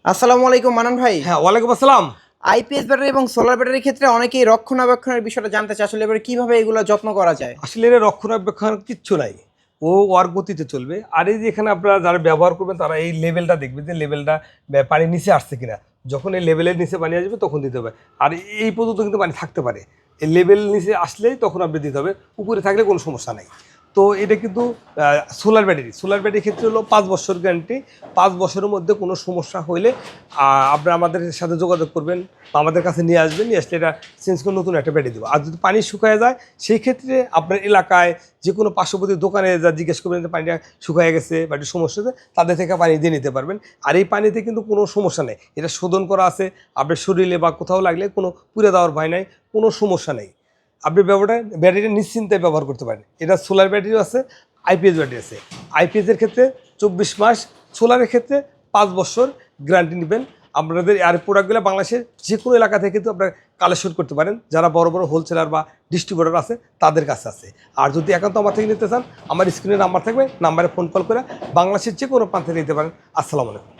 আসসালামু আলাইকুম মানান ভাই। হ্যাঁ, ওয়ালাইকুম আসসালাম। আইপিএস ব্যাটারি এবং সোলার ব্যাটারির ক্ষেত্রে অনেকেই রক্ষণাবেক্ষণের বিষয়টা জানতে চায়, আসলে এবারে কিভাবে এগুলো যত্ন করা যায়? আসলে এর রক্ষণাবেক্ষণ কিচ্ছু নাই। ও ওর গতিতে চলবে। আর এই যে এখানে আপনারা যারা ব্যবহার করবেন তারা এই লেভেলটা দেখবেন যে লেভেলটা পানির নিচে আসছে কিনা। যখন এই লেভেলের নিচে পানি আসবে তখন দিতে হবে। আর এই পর্যন্ত কিন্তু পানি থাকতে পারে। এই লেভেল নিচে আসলেই তখন আপনি দিতে হবে। উপরে থাকলে কোনো সমস্যা নাই। তো এটা কিন্তু সোলার ব্যাটারি। সোলার ব্যাটারির ক্ষেত্রে হলো ৫ বছর গ্যারান্টি। ৫ বছরের মধ্যে কোনো সমস্যা হইলে আপনারা আমাদের সাথে যোগাযোগ করবেন বা আমাদের কাছে নিয়ে আসবেন। নিয়ে আসলে এটা চেঞ্জ করে নতুন একটা ব্যাটারি দেবো। আর যদি পানি শুকায় যায় সেই ক্ষেত্রে আপনার এলাকায় যে কোনো পার্শ্ববর্তী দোকানে যা জিজ্ঞেস করবেন যে পানিটা শুকায় গেছে বা একটু সমস্যা হয়েছে, তাদের থেকে পানি দিয়ে নিতে পারবেন। আর এই পানিতে কিন্তু কোনো সমস্যা নেই। এটা শোধন করা আছে। আপনার শরীরে বা কোথাও লাগলে কোনো পুড়ে দেওয়ার ভয় নাই, কোনো সমস্যা নেই। আপনি ব্যাটারিটা নিশ্চিন্তে ব্যবহার করতে পারেন। এটা সোলার ব্যাটারিও আছে, আইপিএস ব্যাটারি আছে। আইপিএসের ক্ষেত্রে ২৪ মাস, সোলারের ক্ষেত্রে ৫ বছর গ্যারান্টি নেবেন। আপনাদের আর প্রোডাক্টগুলো বাংলাদেশের যে কোনো এলাকা থেকে কিন্তু আপনারা কালেকশন করতে পারেন। যারা বড় বড় হোলসেলার বা ডিস্ট্রিবিউটর আছে তাদের কাছে আছে। আর যদি একান্ত আমার থেকে নিতে চান, আমার স্ক্রিনে নাম্বার থাকবে, নাম্বারে ফোন কল করে বাংলাদেশের যে কোনো প্রান্তে নিতে পারেন। আসসালামু আলাইকুম।